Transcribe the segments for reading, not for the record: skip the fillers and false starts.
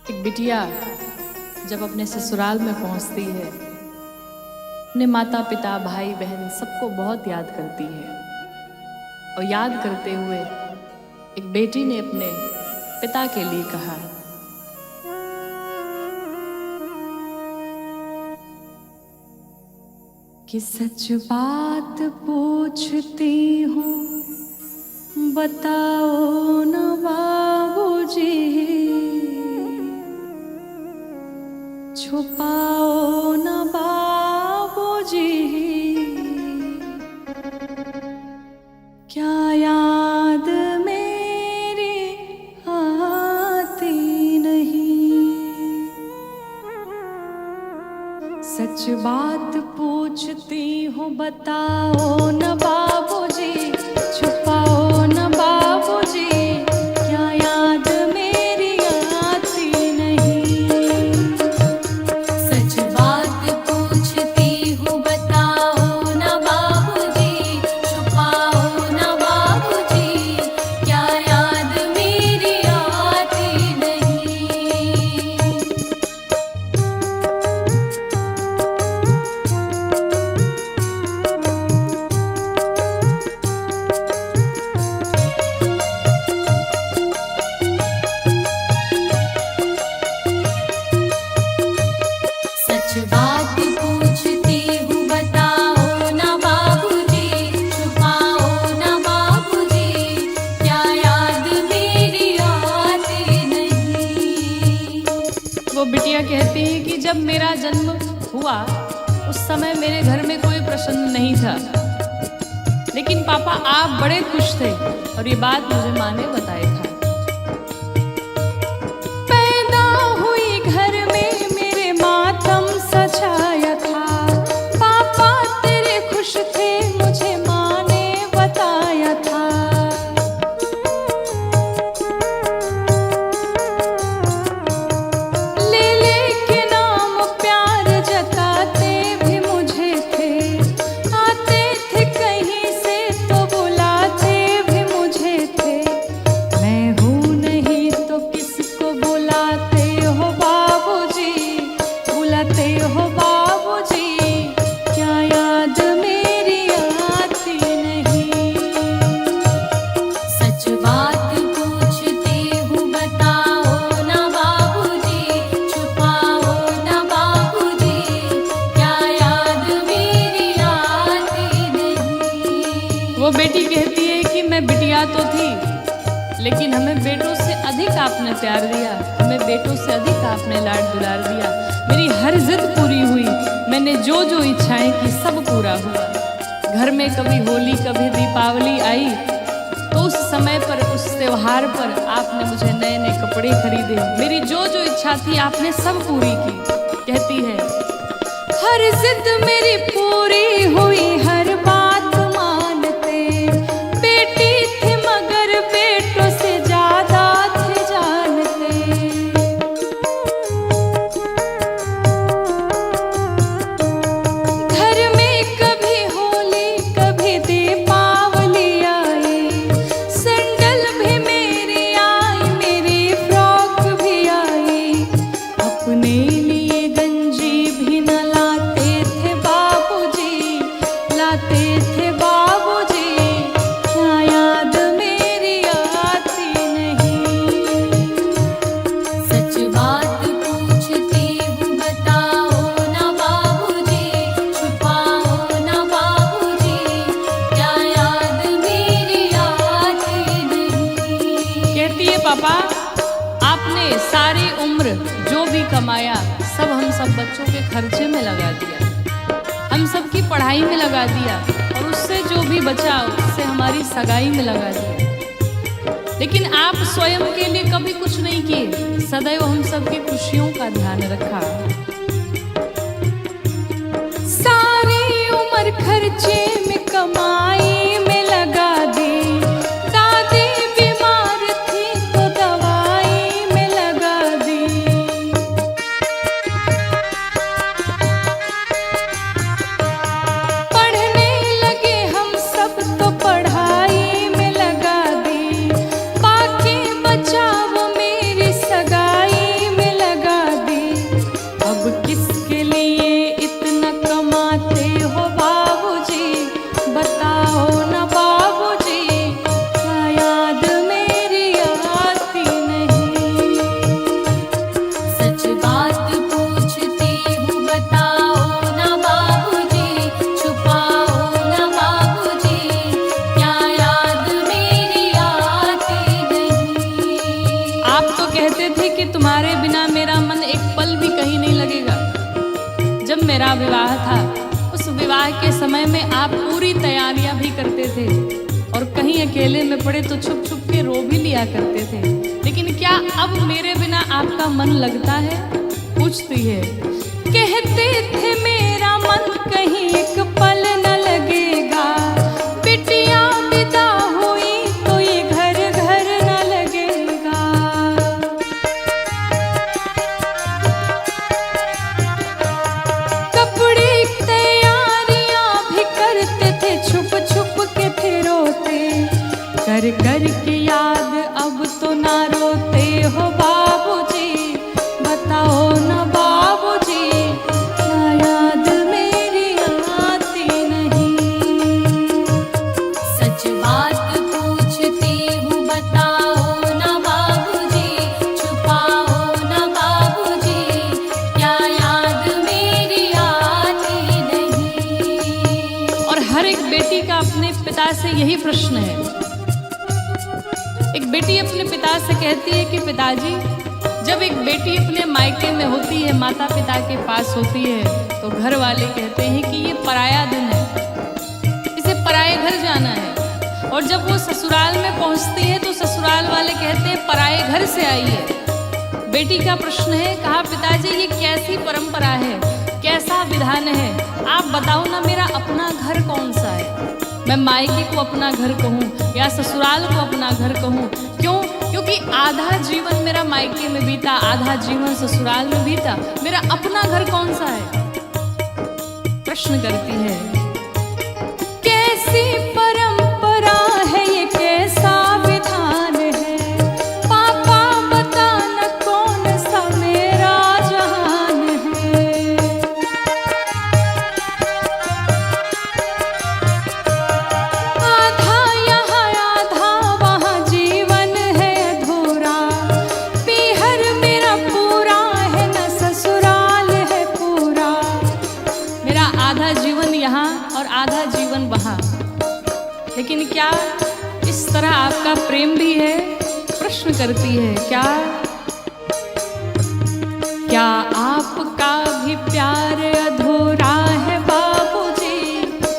एक बिटिया जब अपने ससुराल में पहुंचती है, अपने माता पिता भाई बहन सबको बहुत याद करती है। और याद करते हुए एक बेटी ने अपने पिता के लिए कहा, कि सच बात पूछती हूँ बताओ न बाबूजी, छुपाओ न बाबूजी, क्या याद मेरी आती नहीं। सच बात पूछती हूँ बताओ न बाबूजी, छुपाओ न बाबूजी, क्या याद मेरी आती नहीं। सच बात पूछती हूँ बताओ न बाबूजी, छुपाओ न बाबूजी, क्या याद मेरी आती नहीं। सच बात पूछती हूँ बताओ न बाबूजी, छुपाओ न बाबूजी, क्या याद मेरी आती नहीं। वो बिटिया कहती है कि जब मेरा जन्म हुआ उस समय मेरे घर में कोई प्रश्न नहीं था, लेकिन पापा आप बड़े खुश थे और ये बात मुझे माँ ने बताया था। पैदा हुई घर में मेरे मातम सजाया था, पापा तेरे खुश थे मुझे माँ ने बताया था। ले के नाम प्यार जताते भी मुझे थे, आते थे कहीं से तो बुलाते भी मुझे थे। मैं हूँ नहीं तो किसको बुलाते हो बाबूजी, बुलाते हो बाबूजी, क्या याद मेरी आती नहीं। सच बात पूछती हूँ बताओ न बाबूजी, छुपाओ न बाबूजी, क्या याद मेरी आती नहीं। वो बेटी कहती है कि मैं बिटिया तो थी, लेकिन हमें बेटों से अधिक आपने प्यार दिया, हमें बेटों से अधिक आपने लाड दुलार दिया। मेरी हर जिद पूरी हुई, मैंने जो जो इच्छाएं की सब पूरा हुआ। घर में कभी होली कभी दीपावली आई तो उस समय पर उस त्योहार पर आपने मुझे नए नए कपड़े खरीदे, मेरी जो जो इच्छा थी आपने सब पूरी की। कहती है हर जिद मेरी पूरी हुई, हर बात मानते, बेटी थी मगर बेटों से ज्यादा थे जानते। घर में कभी होली कभी दीपावली आई, सैंडल भी मेरी आई, मेरी फ्रॉक भी आई। अपने लिए गंजी भी न लाते थे बाबूजी, लाते थे बाबूजी, क्या याद मेरी आती नहीं। सच बात पूछती हूँ बताओ न बाबूजी, छुपाओ न बाबूजी, क्या याद मेरी आती नहीं। कहती है पापा आपने सारी उम्र जो भी कमाया सब हम सब बच्चों के खर्चे में लगा दिया, हम सब की पढ़ाई में लगा दिया, और उससे जो भी बचा उससे हमारी सगाई में लगा दिया। लेकिन आप स्वयं के लिए कभी कुछ नहीं किए, सदैव हम सबकी खुशियों का ध्यान रखा। सारी उम्र खर्चे में कमाई में लगा दी, दादी बीमार थी तो दवाई में लगा दी। पढ़ने लगे हम सब तो पढ़ाई में लगा दी, बाकी बचा वो मेरी सगाई में विवाह था, उस विवाह के समय में आप पूरी तैयारियां भी करते थे और कहीं अकेले में पड़े तो छुप छुप के रो भी लिया करते थे। लेकिन क्या अब मेरे बिना आपका मन लगता है? पूछती है। कहते थे मेरा मन कहीं एक पल न लगेगा, बिटिया विदा हुई तो ये घर घर न लगेगा। कपड़े तैयारियां भी करते थे, छुप छुप के फिर रोते, कर कर के याद अब तो ना रोते हो बाबूजी, बताओ ना बाबूजी, क्या याद मेरी आती नहीं। सच बात पूछती हूँ बताओ ना बाबूजी, छुपाओ ना बाबूजी, क्या याद मेरी आती नहीं। और हर एक बेटी का अपने पिता से यही प्रश्न है। एक बेटी अपने पिता से कहती है कि पिताजी, जब एक बेटी अपने मायके में होती है, माता पिता के पास होती है, तो घर वाले कहते हैं कि ये पराया दिन है, इसे पराए घर जाना है। और जब वो ससुराल में पहुंचती है तो ससुराल वाले कहते हैं पराए घर से आई है। बेटी का प्रश्न है, कहा पिताजी ये कैसी परंपरा है, कैसा विधान है, आप बताओ ना मेरा अपना घर कौन सा है, मैं मायके को अपना घर कहूँ या ससुराल को अपना घर कहूँ? क्यों? क्योंकि आधा जीवन मेरा मायके में बीता, आधा जीवन ससुराल में बीता, मेरा अपना घर कौन सा है? प्रश्न करती है। कैसी परंपरा है ये, कैसा विधान है, पापा बताना कौन सा मेरा जहान है। आधा यहाँ आधा वहाँ जीवन है अधूरा, पीहर मेरा पूरा है न ससुराल है पूरा। मेरा आधा जीवन यहाँ और आधा जीवन वहाँ, लेकिन क्या इस तरह आपका प्रेम भी है? प्रश्न करती है। क्या क्या आपका भी प्यार अधूरा है बाबूजी,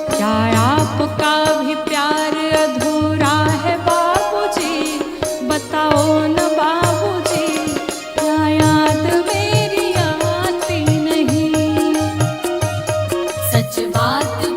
क्या आपका भी प्यार अधूरा है बाबूजी, बताओ न बाबूजी, क्या याद मेरी आती नहीं। सच बात